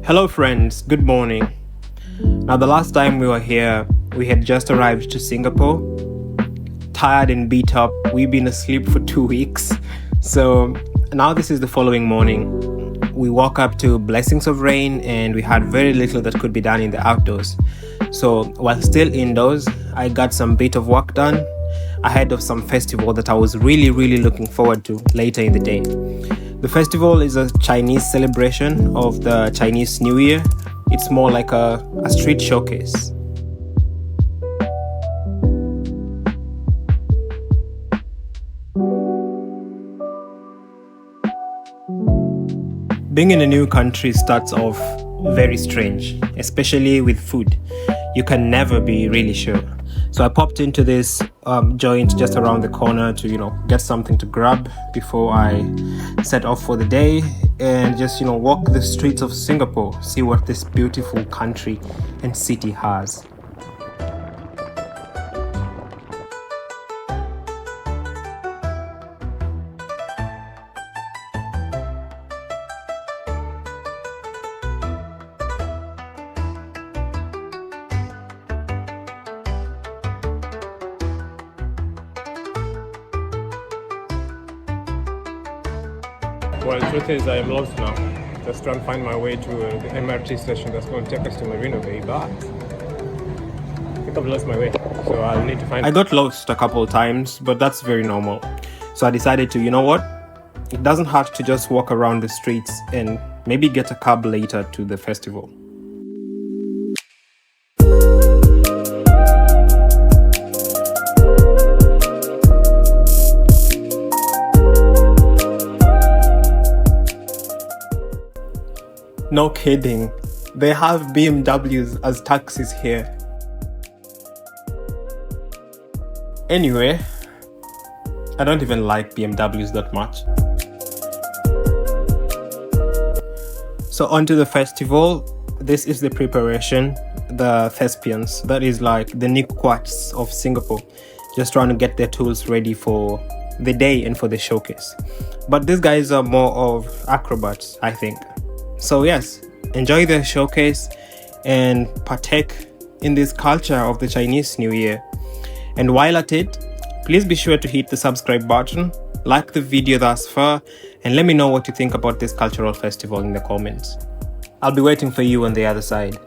Hello friends, good morning. Now the last time we were here, we had just arrived to Singapore. Tired and beat up, we've been asleep for 2 weeks. So now this is the following morning. We woke up to blessings of rain and we had very little that could be done in the outdoors. So while still indoors, I got some bit of work done ahead of some festival that I was really looking forward to later in the day. The festival is a Chinese celebration of the Chinese New Year. It's more like a street showcase. Being in a new country starts off very strange, especially with food. You can never be really sure. So I popped into this joint just around the corner to, get something to grab before I set off for the day and just, walk the streets of Singapore, see what this beautiful country and city has. Well, the truth is I am lost now. Just trying to find my way to the MRT station that's going to take us to Marina Bay, but I think I've lost my way. So I'll need to find... I got lost a couple of times, but that's very normal. So I decided to, it doesn't hurt to just walk around the streets and maybe get a cab later to the festival. No kidding, they have BMWs as taxis here. Anyway, I don't even like BMWs that much. So onto the festival. This is the preparation, the thespians, that is like the Niquats of Singapore, just trying to get their tools ready for the day and for the showcase. But these guys are more of acrobats, I think. So yes, enjoy the showcase and partake in this culture of the Chinese New Year. And while at it, please be sure to hit the subscribe button, like the video thus far, and let me know what you think about this cultural festival in the comments. I'll be waiting for you on the other side.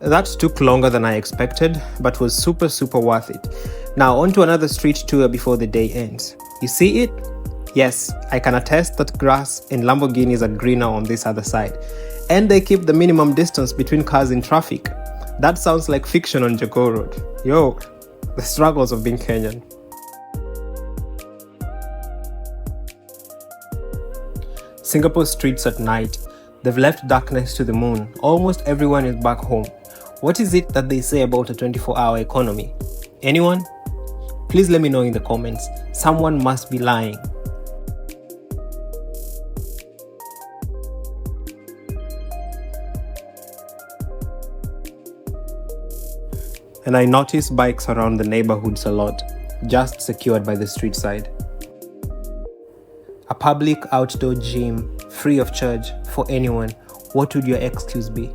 That took longer than I expected, but was super worth it. Now on to another street tour before the day ends. You see it? Yes, I can attest that grass and Lamborghinis are greener on this other side. And they keep the minimum distance between cars in traffic. That sounds like fiction on Jago Road. Yo, the struggles of being Kenyan. Singapore streets at night. They've left darkness to the moon. Almost everyone is back home. What is it that they say about a 24-hour economy? Anyone? Please let me know in the comments. Someone must be lying. And I notice bikes around the neighborhoods a lot, just secured by the street side. A public outdoor gym, free of charge for anyone. What would your excuse be?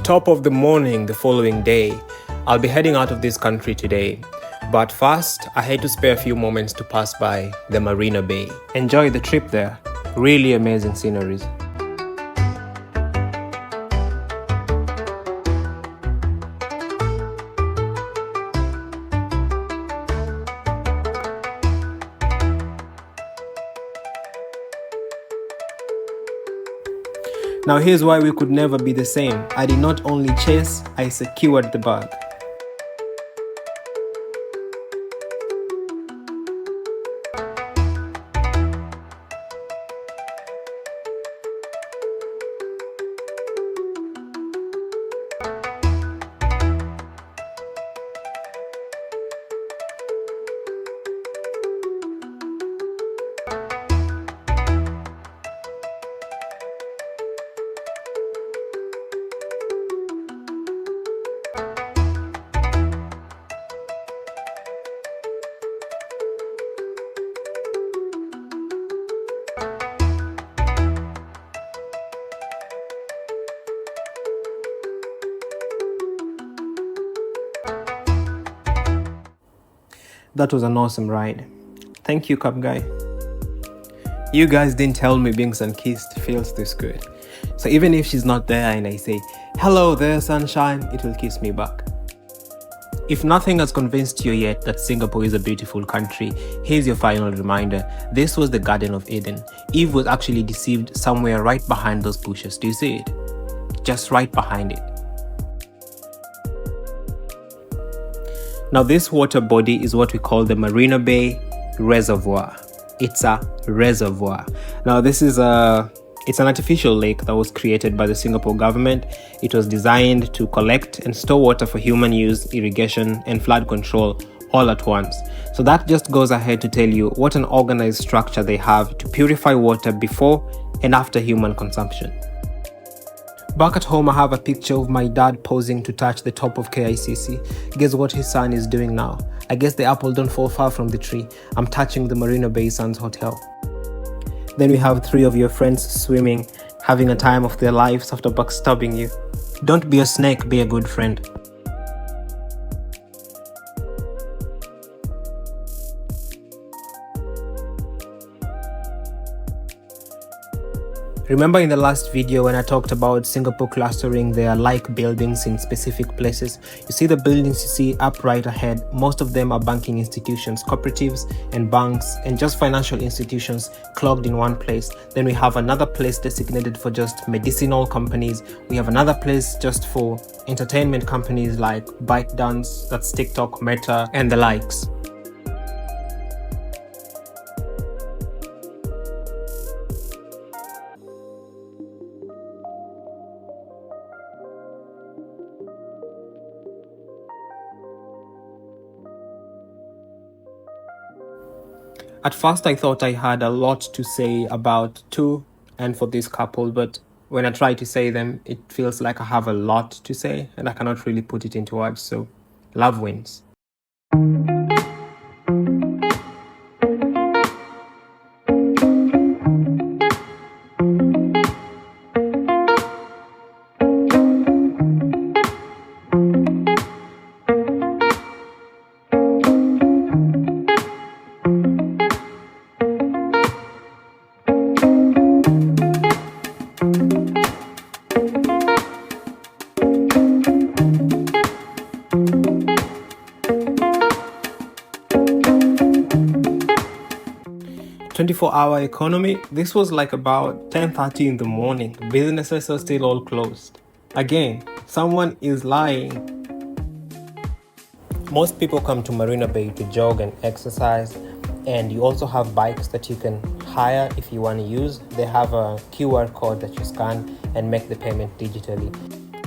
Top of the morning the following day, I'll be heading out of this country today. But first, I had to spare a few moments to pass by the Marina Bay. Enjoy the trip there. Really amazing sceneries. Now here's why we could never be the same. I did not only chase, I secured the bag. That was an awesome ride. Thank you, Cab guy. You guys didn't tell me being sun-kissed feels this good. So even if she's not there and I say, "Hello there, sunshine," it will kiss me back. If nothing has convinced you yet that Singapore is a beautiful country, here's your final reminder. This was the Garden of Eden. Eve was actually deceived somewhere right behind those bushes. Do you see it? Just right behind it. Now this water body is what we call the Marina Bay Reservoir. It's a reservoir. Now this is it's an artificial lake that was created by the Singapore government. It was designed to collect and store water for human use, irrigation and flood control all at once. So that just goes ahead to tell you what an organized structure they have to purify water before and after human consumption. Back at home, I have a picture of my dad posing to touch the top of KICC. Guess what his son is doing now? I guess the apple don't fall far from the tree. I'm touching the Marina Bay Sands Hotel. Then we have 3 of your friends swimming, having a time of their lives after backstabbing you. Don't be a snake, be a good friend. Remember in the last video when I talked about Singapore clustering their like buildings in specific places? You see the buildings you see up right ahead, most of them are banking institutions, cooperatives and banks and just financial institutions clogged in one place. Then we have another place designated for just medicinal companies. We have another place just for entertainment companies like ByteDance, that's TikTok, Meta and the likes. At first, I thought I had a lot to say about Tu and for this couple, but when I try to say them, it feels like I have a lot to say and I cannot really put it into words, so love wins. 24-hour economy. This was like about 10:30 in the morning. Businesses are still all closed. Again, someone is lying. Most people come to Marina Bay to jog and exercise, and you also have bikes that you can hire if you want to use. They have a QR code that you scan and make the payment digitally.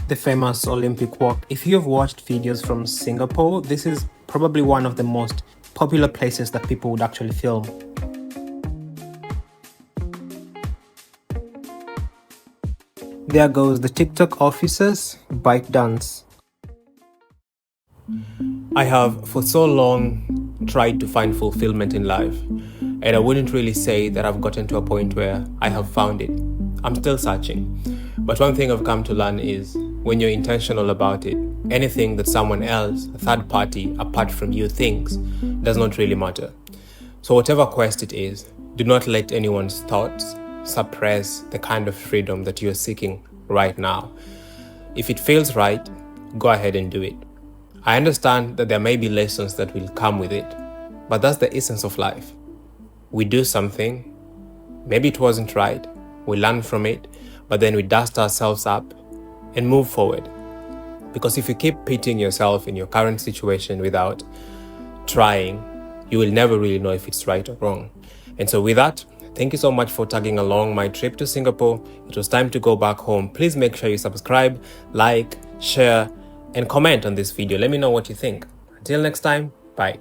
The famous Olympic Walk. If you've watched videos from Singapore, this is probably one of the most popular places that people would actually film. There goes the TikTok officers bike dance. I have for so long tried to find fulfillment in life, and I wouldn't really say that I've gotten to a point where I have found it. I'm still searching. But one thing I've come to learn is when you're intentional about it, anything that someone else, a third party apart from you thinks, does not really matter. So whatever quest it is, do not let anyone's thoughts suppress the kind of freedom that you're seeking right now. If it feels right, go ahead and do it. I understand that there may be lessons that will come with it, but that's the essence of life. We do something, maybe it wasn't right, we learn from it, but then we dust ourselves up and move forward. Because if you keep pitting yourself in your current situation without trying, you will never really know if it's right or wrong. And so with that, thank you so much for tagging along my trip to Singapore. It was time to go back home. Please make sure you subscribe, like, share, and comment on this video. Let me know what you think. Until next time, bye.